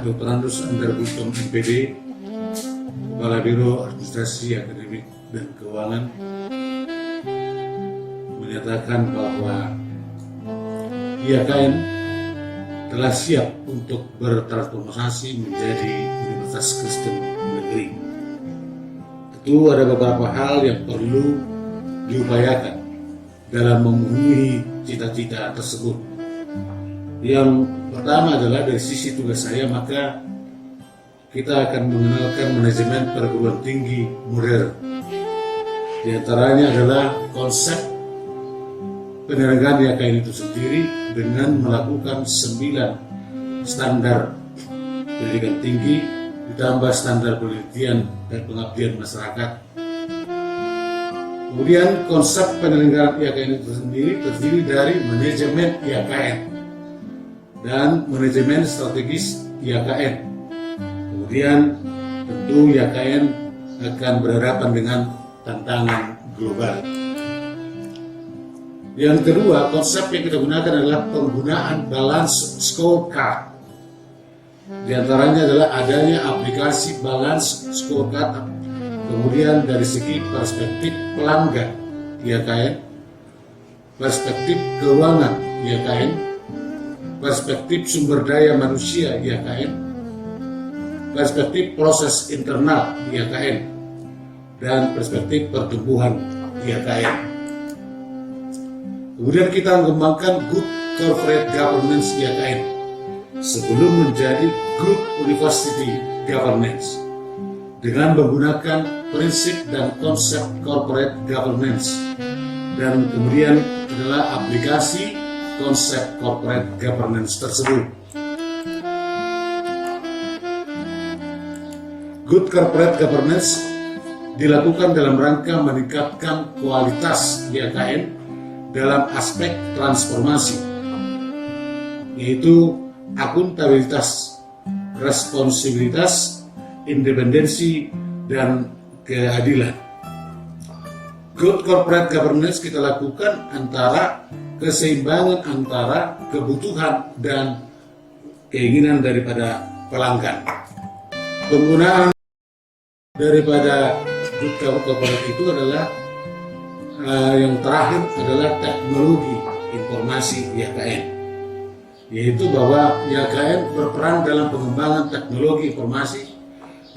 Dr. Andrus Andarbutom MPD, Kepala Biro Administrasi Akademik dan Keuangan, menyatakan bahwa IAKN telah siap untuk bertransformasi menjadi Universitas Kristen Negeri. Tentu ada beberapa hal yang perlu diupayakan dalam memenuhi cita-cita tersebut. Yang pertama adalah dari sisi tugas saya, maka kita akan mengenalkan manajemen perguruan tinggi modern. Di antaranya adalah konsep penyelenggaraan IAKN itu sendiri dengan melakukan 9 standar pendidikan tinggi ditambah standar penelitian dan pengabdian masyarakat. Kemudian konsep penyelenggaraan IAKN itu sendiri terdiri dari manajemen IAKN dan manajemen strategis IAKN. Kemudian tentu IAKN akan berhadapan dengan tantangan global. Yang kedua, konsep yang kita gunakan adalah penggunaan balance scorecard. Di antaranya adalah adanya aplikasi balance scorecard. Kemudian dari segi perspektif pelanggan IAKN, perspektif keuangan IAKN, perspektif sumber daya manusia IAKN, perspektif proses internal IAKN, dan perspektif pertumbuhan IAKN. Kemudian kita mengembangkan Good Corporate Governance IAKN sebelum menjadi Good University Governance dengan menggunakan prinsip dan konsep Corporate Governance, dan kemudian adalah aplikasi konsep Corporate Governance tersebut. Good Corporate Governance dilakukan dalam rangka meningkatkan kualitas IAKN dalam aspek transformasi, yaitu akuntabilitas, responsibilitas, independensi, dan keadilan. Good Corporate Governance kita lakukan antara keseimbangan antara kebutuhan dan keinginan daripada pelanggan. Penggunaan daripada Good Corporate itu adalah yang terakhir adalah teknologi informasi IAKN, yaitu bahwa IAKN berperan dalam pengembangan teknologi informasi,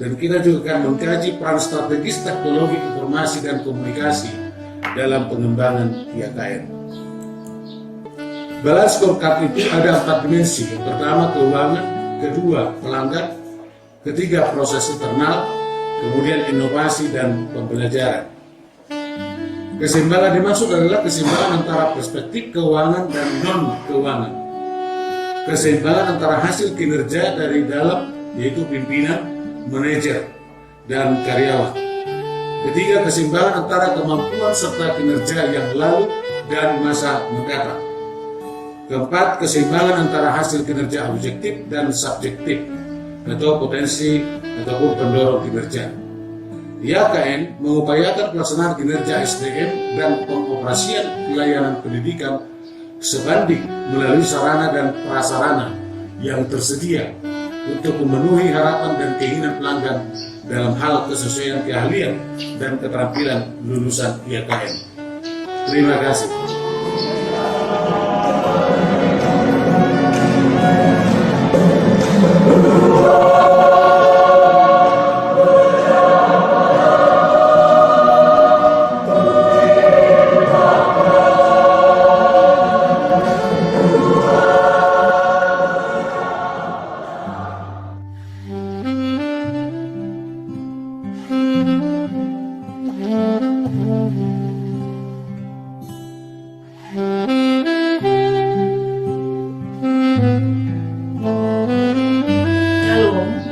dan kita juga akan mengkaji peran strategis teknologi informasi dan komunikasi dalam pengembangan IAKN. Balance scorecard itu ada 4 dimensi. Yang pertama keuangan, kedua pelanggan, ketiga proses internal, kemudian inovasi dan pembelajaran. Keseimbangan dimaksud adalah keseimbangan antara perspektif keuangan dan non-keuangan. Keseimbangan antara hasil kinerja dari dalam, yaitu pimpinan, manajer, dan karyawan. Ketiga, keseimbangan antara kemampuan serta kinerja yang lalu dan masa mendatang. Keempat, keseimbangan antara hasil kinerja objektif dan subjektif atau potensi ataupun pendorong kinerja. IAKN mengupayakan pelaksanaan kinerja SDM dan pengoperasian pelayanan pendidikan sebanding melalui sarana dan prasarana yang tersedia untuk memenuhi harapan dan keinginan pelanggan dalam hal kesesuaian keahlian dan keterampilan lulusan IAKN. Terima kasih.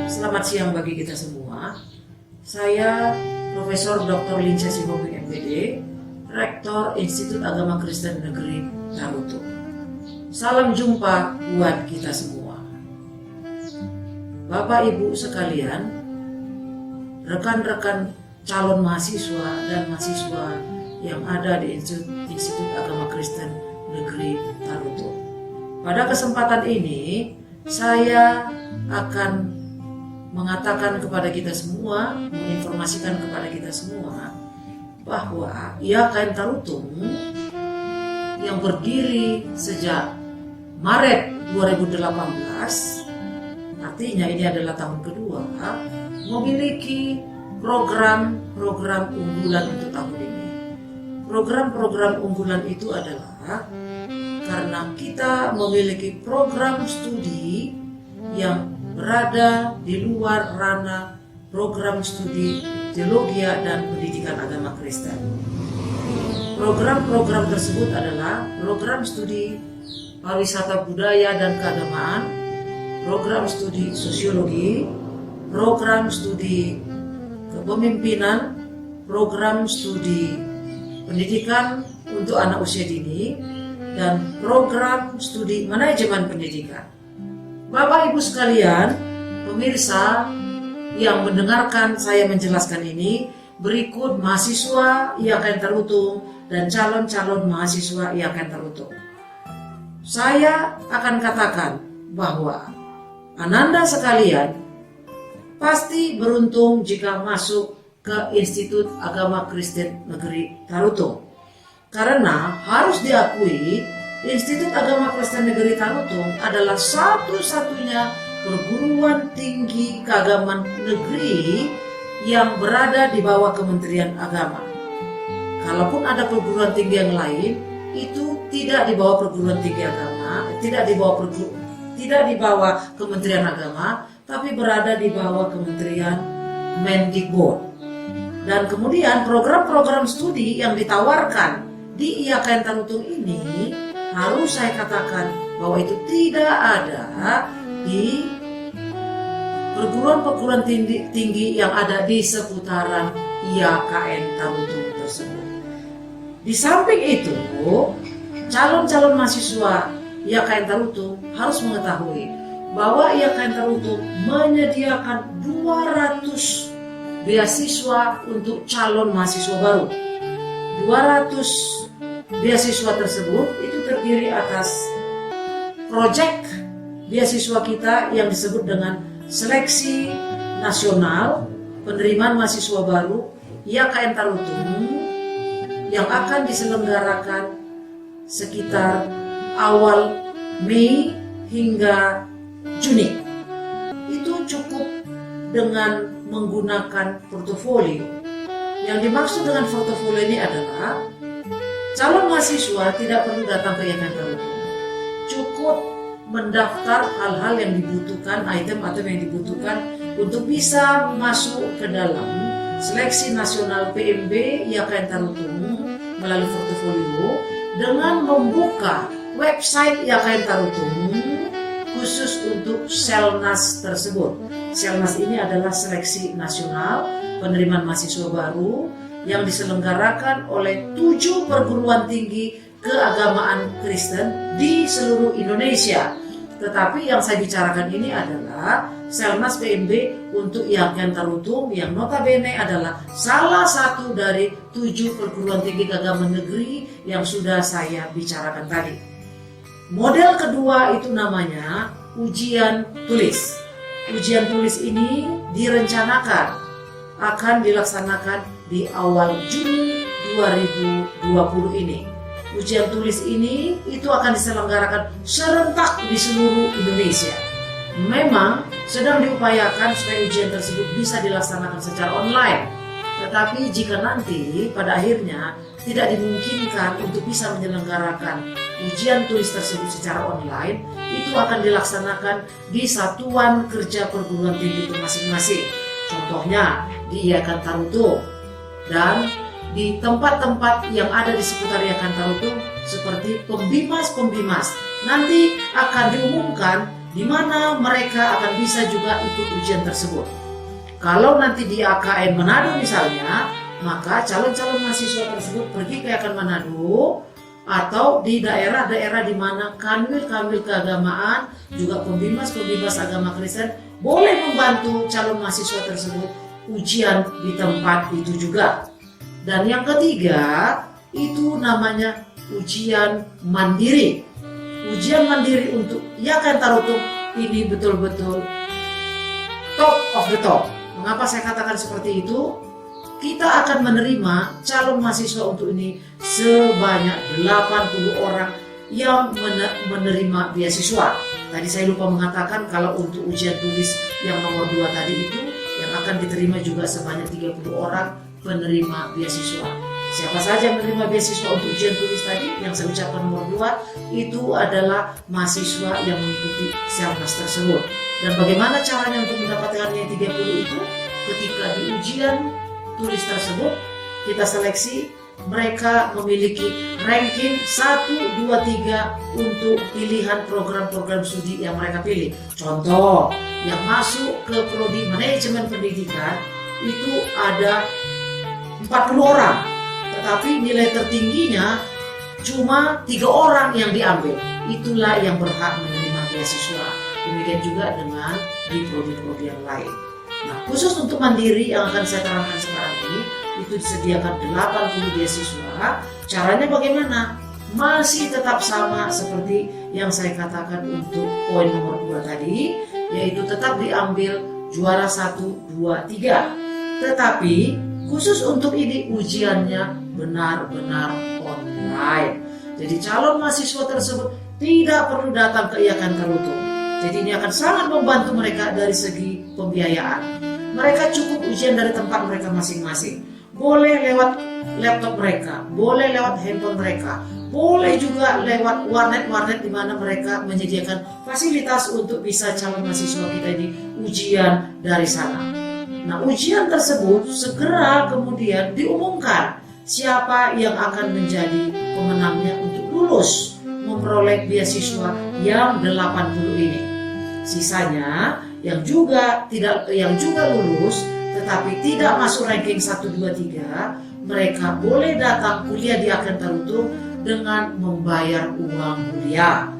Selamat siang bagi kita semua. Saya Profesor Dr. Linca Sihombing MPD, Rektor Institut Agama Kristen Negeri Tarutung. Salam jumpa buat kita semua. Bapak Ibu sekalian, rekan-rekan calon mahasiswa dan mahasiswa yang ada di Institut Agama Kristen Negeri Tarutung. Pada kesempatan ini, saya akan mengatakan kepada kita semua, menginformasikan kepada kita semua bahwa IAKN Tarutung yang berdiri sejak Maret 2018, artinya ini adalah tahun kedua, memiliki program-program unggulan untuk tahun ini. Program-program unggulan itu adalah karena kita memiliki program studi yang berada di luar ranah program studi teologi dan pendidikan agama Kristen. Program-program tersebut adalah program studi pariwisata budaya dan keagamaan, program studi sosiologi, program studi kepemimpinan, program studi pendidikan untuk anak usia dini, dan program studi manajemen pendidikan. Bapak Ibu sekalian, pemirsa yang mendengarkan saya menjelaskan ini, berikut mahasiswa IAKN Tarutung dan calon-calon mahasiswa IAKN Tarutung. Saya akan katakan bahwa Ananda sekalian pasti beruntung jika masuk ke Institut Agama Kristen Negeri Tarutung. Karena harus diakui, Institut Agama Kristen Negeri Tarutung adalah satu-satunya perguruan tinggi keagamaan negeri yang berada di bawah Kementerian Agama. Kalaupun ada perguruan tinggi yang lain, itu tidak di bawah perguruan tinggi agama, tidak di bawah Kementerian Agama, tapi berada di bawah Kementerian Mendikbud. Dan kemudian program-program studi yang ditawarkan di IAKN Tarutung ini harus saya katakan bahwa itu tidak ada di perguruan-perguruan tinggi yang ada di seputaran IAKN Tarutung tersebut. Di samping itu, calon-calon mahasiswa IAKN Tarutung harus mengetahui bahwa IAKN Tarutung menyediakan 200 beasiswa untuk calon mahasiswa baru. 200 beasiswa tersebut itu terdiri atas proyek beasiswa kita yang disebut dengan seleksi nasional penerimaan mahasiswa baru IAKN Tarutung yang akan diselenggarakan sekitar awal Mei hingga Juni. Itu cukup dengan menggunakan portofolio. Yang dimaksud dengan portofolio ini adalah calon mahasiswa tidak perlu datang ke IAKN Tarutung. Cukup mendaftar hal-hal yang dibutuhkan, item-item yang dibutuhkan untuk bisa masuk ke dalam seleksi nasional PMB IAKN Tarutung melalui portofolio dengan membuka website IAKN Tarutung khusus untuk Selnas tersebut. Selnas ini adalah seleksi nasional penerimaan mahasiswa baru yang diselenggarakan oleh 7 perguruan tinggi keagamaan Kristen di seluruh Indonesia. Tetapi yang saya bicarakan ini adalah Selnas PMB untuk IAKN Tarutung yang notabene adalah salah satu dari 7 perguruan tinggi keagamaan negeri yang sudah saya bicarakan tadi. Model kedua itu namanya ujian tulis. Ujian tulis ini direncanakan akan dilaksanakan di awal Juni 2020 ini. Ujian tulis ini itu akan diselenggarakan serentak di seluruh Indonesia. Memang sedang diupayakan supaya ujian tersebut bisa dilaksanakan secara online. Tetapi jika nanti pada akhirnya tidak dimungkinkan untuk bisa menyelenggarakan ujian tulis tersebut secara online, itu akan dilaksanakan di satuan kerja perguruan tinggi itu masing-masing. Contohnya di IAKN Tarutung dan di tempat-tempat yang ada di seputar IAKN Tarutung seperti pembimas-pembimas. Nanti akan diumumkan di mana mereka akan bisa juga ikut ujian tersebut. Kalau nanti di AKN Manado misalnya, maka calon-calon mahasiswa tersebut pergi ke AKN Manado atau di daerah-daerah di mana kanwil-kanwil keagamaan, juga pembimas-pembimas agama Kristen boleh membantu calon mahasiswa tersebut ujian di tempat itu juga. Dan yang ketiga, itu namanya ujian mandiri. Ujian mandiri untuk IAKN Tarutung ini betul-betul top of the top. Mengapa saya katakan seperti itu? Kita akan menerima calon mahasiswa untuk ini sebanyak 80 orang yang menerima beasiswa. Tadi saya lupa mengatakan kalau untuk ujian tulis yang nomor 2 tadi itu yang akan diterima juga sebanyak 30 orang penerima beasiswa. Siapa saja yang menerima beasiswa untuk ujian tulis tadi yang saya ucapkan nomor 2 itu adalah mahasiswa yang mengikuti Selmas tersebut. Dan bagaimana caranya untuk mendapatkannya 30 itu? Ketika di ujian tulis tersebut kita seleksi, mereka memiliki ranking 1, 2, 3 untuk pilihan program-program studi yang mereka pilih. Contoh, yang masuk ke prodi manajemen pendidikan itu ada 40 orang, tetapi nilai tertingginya cuma 3 orang yang diambil. Itulah yang berhak menerima beasiswa. Demikian juga dengan di prodi-prodi yang lain. Nah, khusus untuk mandiri yang akan saya terangkan sekarang ini, itu disediakan 80 beasiswa. Caranya bagaimana? Masih tetap sama seperti yang saya katakan untuk poin nomor 2 tadi, yaitu tetap diambil juara 1, 2, 3. Tetapi khusus untuk ini ujiannya benar-benar online. Jadi calon mahasiswa tersebut tidak perlu datang ke IAKN Tarutung. Jadi ini akan sangat membantu mereka dari segi pembiayaan. Mereka cukup ujian dari tempat mereka masing-masing. Boleh lewat laptop mereka, boleh lewat handphone mereka, boleh juga lewat warnet-warnet di mana mereka menyediakan fasilitas untuk bisa calon mahasiswa kita ini ujian dari sana. Nah, ujian tersebut segera kemudian diumumkan siapa yang akan menjadi pemenangnya untuk lulus memperoleh beasiswa yang 80 ini. Sisanya yang juga lulus tetapi tidak masuk ranking 1, 2, 3, mereka boleh datang kuliah di IAKN Tarutung dengan membayar uang kuliah.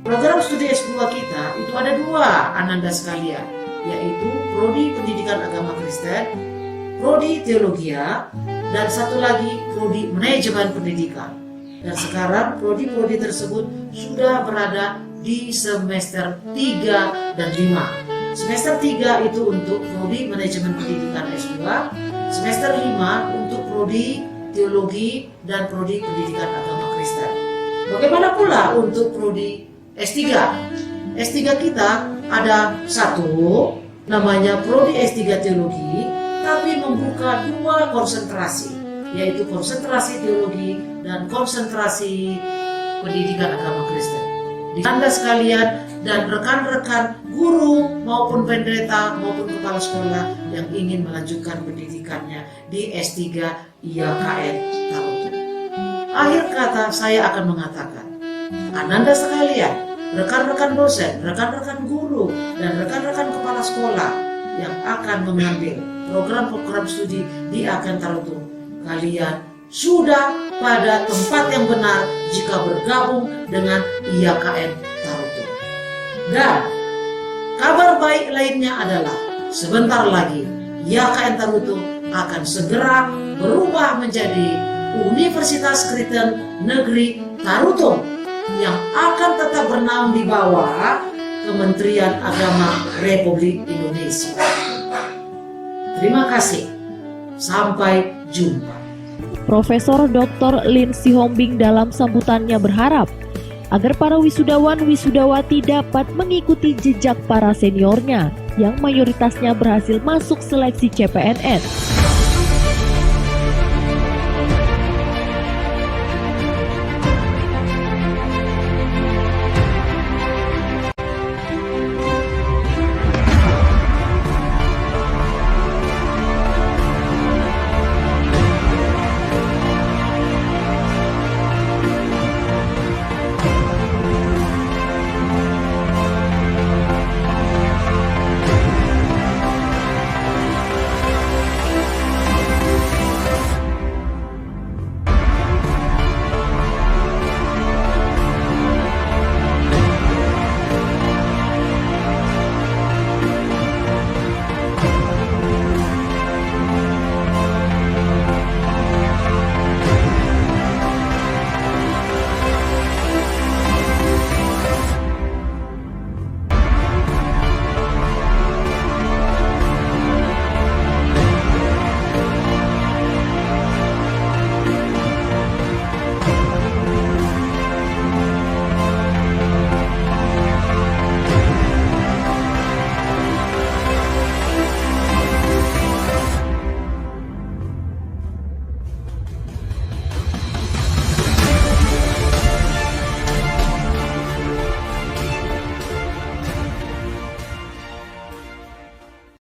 Program studi S2 kita itu ada 2, ananda sekalian, yaitu Prodi Pendidikan Agama Kristen, Prodi Teologia, dan satu lagi Prodi Manajemen Pendidikan. Dan sekarang prodi-prodi tersebut sudah berada di semester 3 dan 5. Semester 3 itu untuk Prodi Manajemen Pendidikan S2, semester 5 untuk Prodi Teologi dan Prodi Pendidikan Agama Kristen. Bagaimana pula untuk Prodi S3? S3 kita ada 1, namanya Prodi S3 Teologi, tapi membuka 2 konsentrasi, yaitu konsentrasi teologi dan konsentrasi pendidikan agama Kristen. Di Anda sekalian dan rekan-rekan guru maupun pendeta maupun kepala sekolah yang ingin melanjutkan pendidikannya di S3 IAKN Tarutung. Akhir kata saya akan mengatakan, ananda sekalian, rekan-rekan dosen, rekan-rekan guru, dan rekan-rekan kepala sekolah yang akan mengambil program-program studi di IAKN Tarutung, kalian sudah pada tempat yang benar jika bergabung dengan IAKN Tarutung. Dan kabar baik lainnya adalah sebentar lagi IAKN Tarutung akan segera berubah menjadi Universitas Kristen Negeri Tarutung yang akan tetap bernaung di bawah Kementerian Agama Republik Indonesia. Terima kasih. Sampai jumpa. Profesor Dr. Lin Sihombing dalam sambutannya berharap agar para wisudawan-wisudawati dapat mengikuti jejak para seniornya yang mayoritasnya berhasil masuk seleksi CPNS.